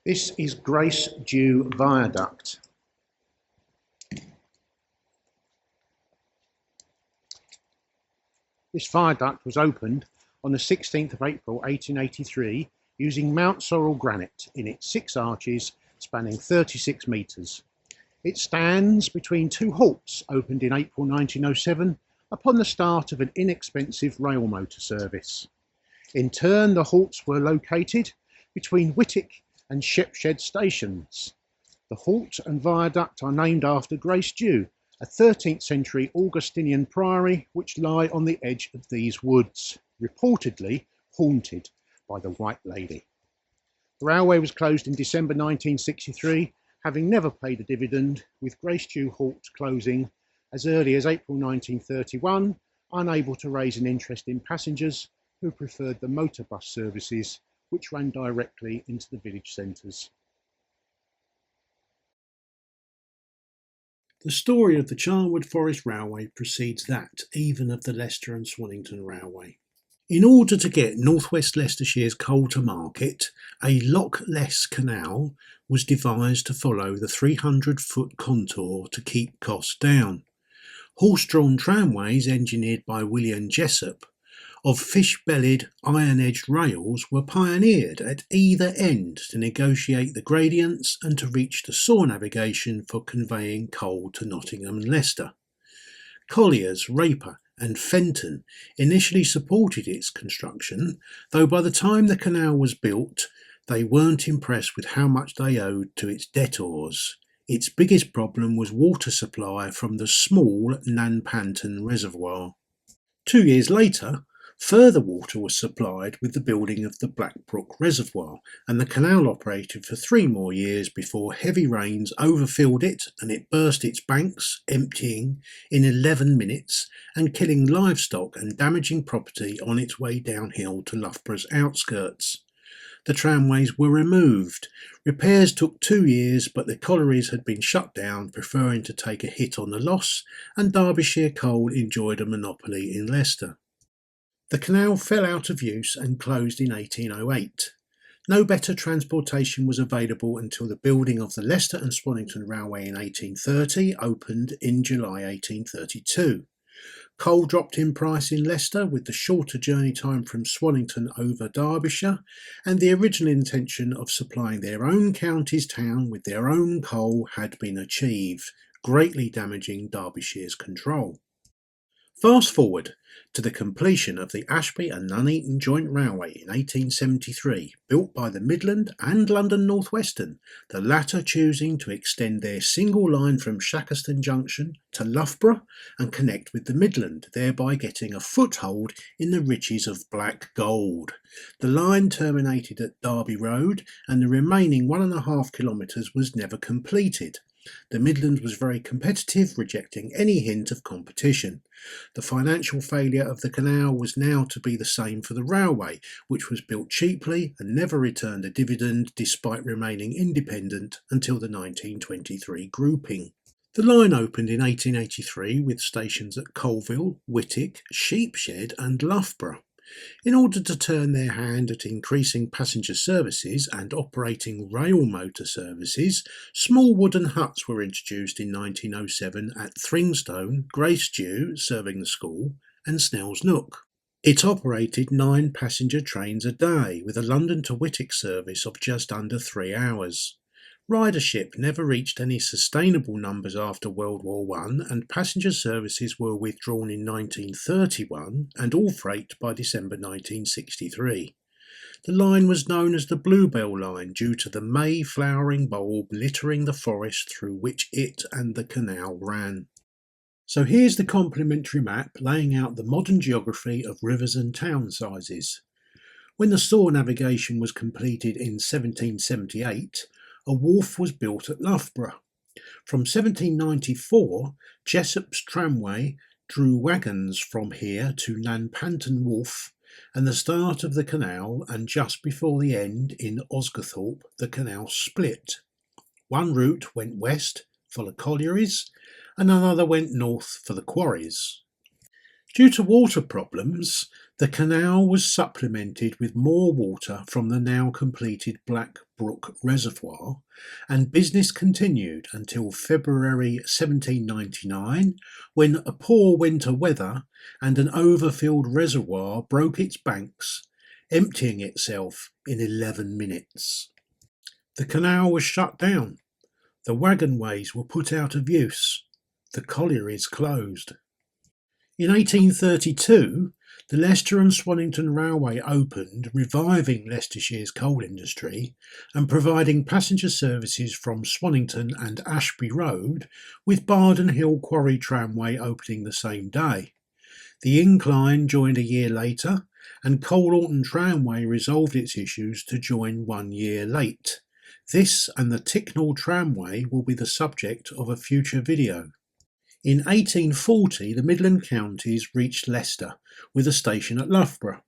This is Grace Dew Viaduct. This viaduct was opened on the 16th of April 1883 using Mount Sorrel granite in its 6 arches spanning 36 metres. It stands between 2 halts opened in April 1907 upon the start of an inexpensive rail motor service. In turn, the halts were located between Whitwick and Shepshed stations. The halt and viaduct are named after Grace Dew, a 13th century Augustinian priory which lie on the edge of these woods, reportedly haunted by the White Lady. The railway was closed in December 1963, having never paid a dividend, with Grace Dew halt closing as early as April 1931, unable to raise an interest in passengers who preferred the motor bus services which ran directly into the village centres. The story of the Charnwood Forest Railway precedes that even of the Leicester and Swannington Railway. In order to get North West Leicestershire's coal to market, a Loch Less Canal was devised to follow the 300-foot contour to keep costs down. Horse-drawn tramways engineered by William Jessop of fish-bellied, iron-edged rails were pioneered at either end to negotiate the gradients and to reach the saw navigation for conveying coal to Nottingham and Leicester. Colliers, Raper and Fenton initially supported its construction, though by the time the canal was built, they weren't impressed with how much they owed to its debtors. Its biggest problem was water supply from the small Nanpantan Reservoir. 2 years later, further water was supplied with the building of the Blackbrook Reservoir, and the canal operated for 3 more years before heavy rains overfilled it and it burst its banks, emptying in 11 minutes and killing livestock and damaging property on its way downhill to Loughborough's outskirts. The tramways were removed. Repairs took 2 years, but the collieries had been shut down, preferring to take a hit on the loss, and Derbyshire Coal enjoyed a monopoly in Leicester. The canal fell out of use and closed in 1808. No better transportation was available until the building of the Leicester and Swannington Railway in 1830 opened in July 1832. Coal dropped in price in Leicester with the shorter journey time from Swannington over Derbyshire, and the original intention of supplying their own county's town with their own coal had been achieved, greatly damaging Derbyshire's control. Fast forward to the completion of the Ashby and Nuneaton Joint Railway in 1873, built by the Midland and London North Western, the latter choosing to extend their single line from Shackleton Junction to Loughborough and connect with the Midland, thereby getting a foothold in the riches of black gold. The line terminated at Derby Road, and the remaining 1.5 kilometres was never completed. The Midland was very competitive, rejecting any hint of competition. The financial failure of the canal was now to be the same for the railway, which was built cheaply and never returned a dividend despite remaining independent until the 1923 grouping. The line opened in 1883 with stations at Colville, Whitwick, Sheepshed and Loughborough. In order to turn their hand at increasing passenger services and operating rail motor services, small wooden huts were introduced in 1907 at Thringstone, Grace Dew, serving the school, and Snell's Nook. It operated 9 passenger trains a day, with a London to Whitwick service of just under 3 hours. Ridership never reached any sustainable numbers after World War I, and passenger services were withdrawn in 1931 and all freight by December 1963. The line was known as the Bluebell Line due to the May flowering bulb littering the forest through which it and the canal ran. So here's the complementary map laying out the modern geography of rivers and town sizes. When the saw navigation was completed in 1778, a wharf was built at Loughborough. From 1794, Jessop's tramway drew wagons from here to Nanpantan Wharf, and the start of the canal, and just before the end in Osgathorpe, the canal split. One route went west for the collieries, and another went north for the quarries. Due to water problems, the canal was supplemented with more water from the now completed Blackbrook Brook Reservoir, and business continued until February 1799, when a poor winter weather and an overfilled reservoir broke its banks, emptying itself in 11 minutes. The canal was shut down, the wagonways were put out of use, the collieries closed. In 1832, the Leicester and Swannington Railway opened, reviving Leicestershire's coal industry and providing passenger services from Swannington and Ashby Road, with Barden Hill Quarry Tramway opening the same day. The incline joined a year later, and Coal Orton Tramway resolved its issues to join 1 year late. This and the Ticknall Tramway will be the subject of a future video. In 1840, the Midland counties reached Leicester, with a station at Loughborough.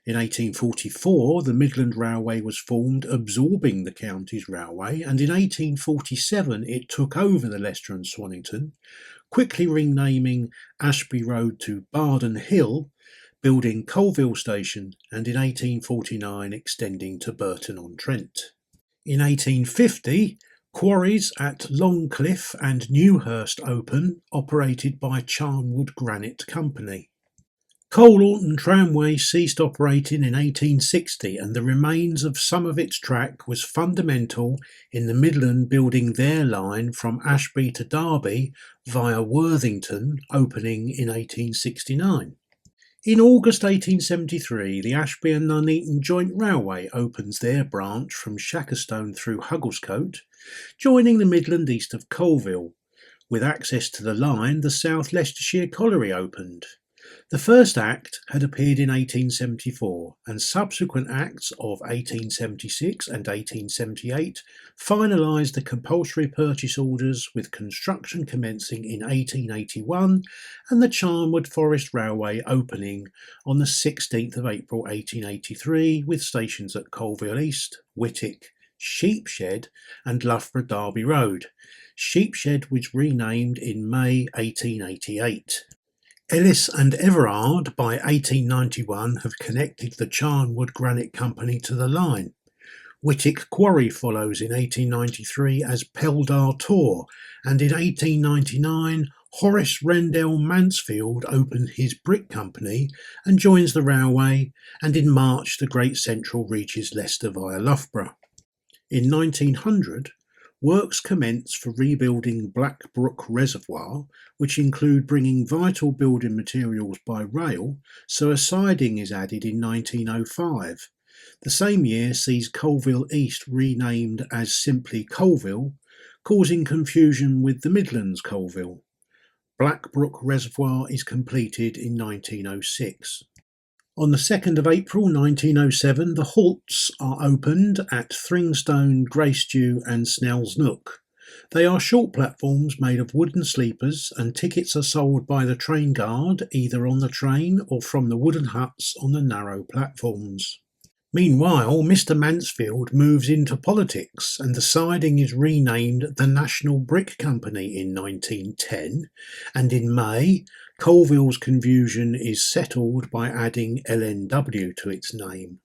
In 1844, the Midland Railway was formed, absorbing the county's railway, and in 1847 it took over the Leicester and Swannington, quickly renaming Ashby Road to Barden Hill, building Colville Station, and in 1849 extending to Burton-on-Trent. In 1850, quarries at Longcliffe and Newhurst open, operated by Charnwood Granite Company. Coal Orton Tramway ceased operating in 1860, and the remains of some of its track was fundamental in the Midland building their line from Ashby to Derby via Worthington, opening in 1869. In August 1873, the Ashby and Nuneaton Joint Railway opens their branch from Shackerstone through Hugglescote, joining the Midland east of Colville. With access to the line, the South Leicestershire Colliery opened. The first act had appeared in 1874, and subsequent acts of 1876 and 1878 finalised the compulsory purchase orders, with construction commencing in 1881 and the Charnwood Forest Railway opening on the 16th of April 1883, with stations at Colville East, Whitwick, Sheepshed and Loughborough Derby Road. Sheepshed was renamed in May 1888. Ellis and Everard by 1891 have connected the Charnwood Granite Company to the line. Whitwick Quarry follows in 1893 as Peldar Tor, and in 1899 Horace Rendell Mansfield opened his brick company and joins the railway, and in March the Great Central reaches Leicester via Loughborough. In 1900, works commence for rebuilding Black Brook Reservoir, which include bringing vital building materials by rail, so a siding is added in 1905. The same year sees Colville East renamed as simply Colville, causing confusion with the Midlands Colville. Black Brook Reservoir is completed in 1906. On the 2nd of April 1907, the halts are opened at Thringstone, Gracestew and Snell's Nook. They are short platforms made of wooden sleepers, and tickets are sold by the train guard either on the train or from the wooden huts on the narrow platforms. Meanwhile, Mr. Mansfield moves into politics, and the siding is renamed the National Brick Company in 1910, and in May, Colville's confusion is settled by adding LNW to its name.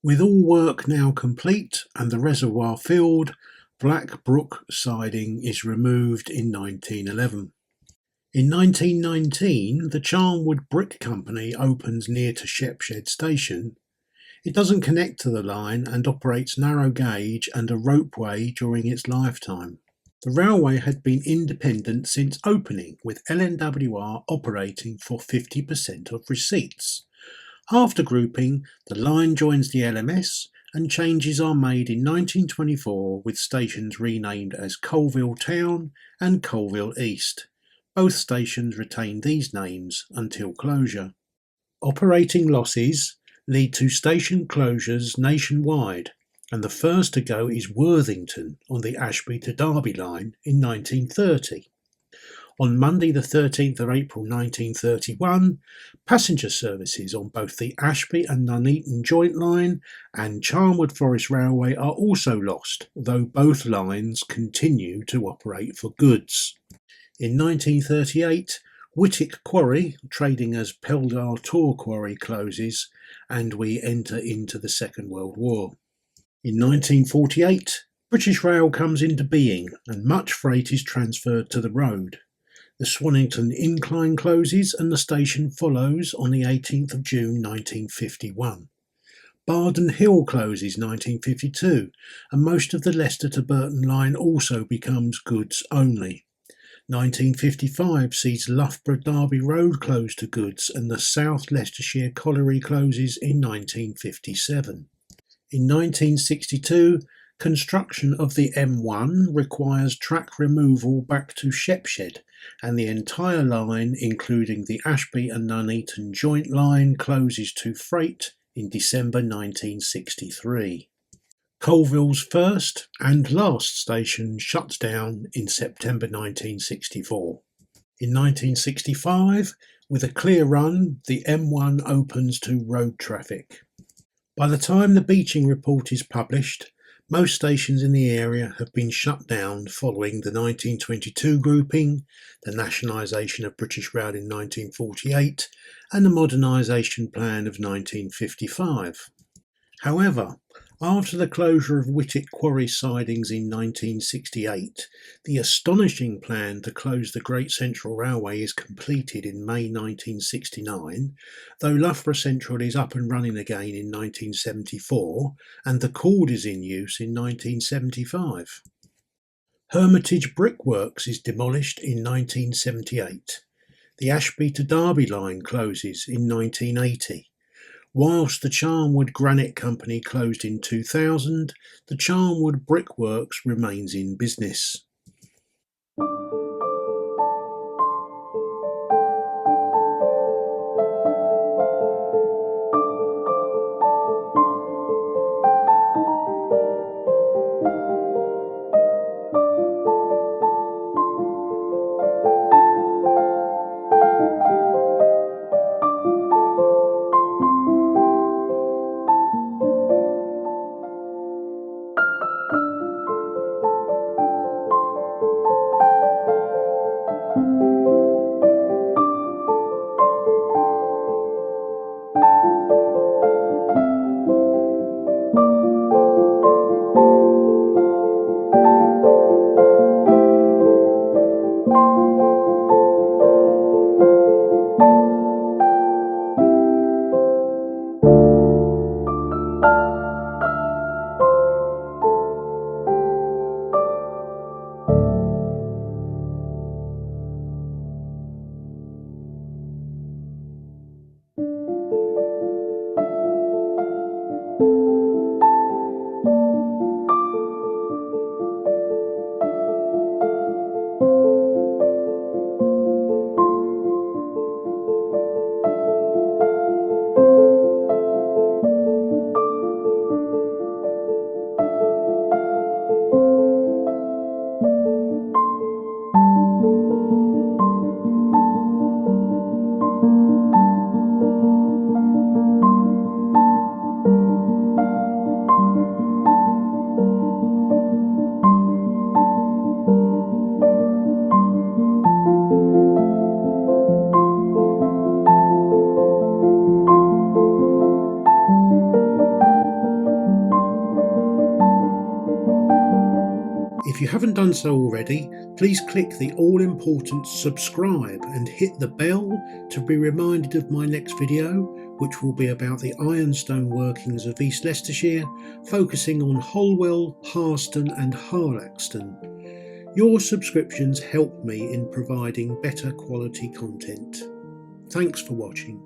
With all work now complete and the reservoir filled, Black Brook siding is removed in 1911. In 1919, the Charnwood Brick Company opens near to Shepshed Station. It doesn't connect to the line and operates narrow gauge and a ropeway during its lifetime. The railway had been independent since opening, with LNWR operating for 50% of receipts. After grouping, the line joins the LMS, and changes are made in 1924, with stations renamed as Colville Town and Colville East. Both stations retained these names until closure. Operating losses lead to station closures nationwide, and the first to go is Worthington on the Ashby to Derby line in 1930. On Monday the 13th of April 1931, passenger services on both the Ashby and Nuneaton Joint line and Charnwood Forest Railway are also lost, though both lines continue to operate for goods. In 1938, Whitwick Quarry, trading as Peldar Tor Quarry, closes, and we enter into the Second World War. In 1948, British Rail comes into being and much freight is transferred to the road. The Swannington incline closes and the station follows on the 18th of June 1951. Bardon Hill closes 1952 and most of the Leicester to Burton line also becomes goods only. 1955 sees Loughborough Derby Road close to goods and the South Leicestershire Colliery closes in 1957. In 1962, construction of the M1 requires track removal back to Shepshed and the entire line, including the Ashby and Nuneaton Joint line, closes to freight in December 1963. Colville's first and last station shuts down in September 1964. In 1965, with a clear run, the M1 opens to road traffic. By the time the Beeching report is published, most stations in the area have been shut down following the 1922 grouping, the nationalisation of British Rail in 1948 and the modernisation plan of 1955. However, after the closure of Whitwick Quarry sidings in 1968, the astonishing plan to close the Great Central Railway is completed in May 1969, though Loughborough Central is up and running again in 1974 and the cord is in use in 1975. Hermitage Brickworks is demolished in 1978. The Ashby to Derby line closes in 1980. Whilst the Charnwood Granite Company closed in 2000, the Charnwood Brickworks remains in business. If you haven't done so already, please click the all-important subscribe and hit the bell to be reminded of my next video, which will be about the ironstone workings of East Leicestershire, focusing on Holwell, Harston and Harlaxton. Your subscriptions help me in providing better quality content. Thanks for watching.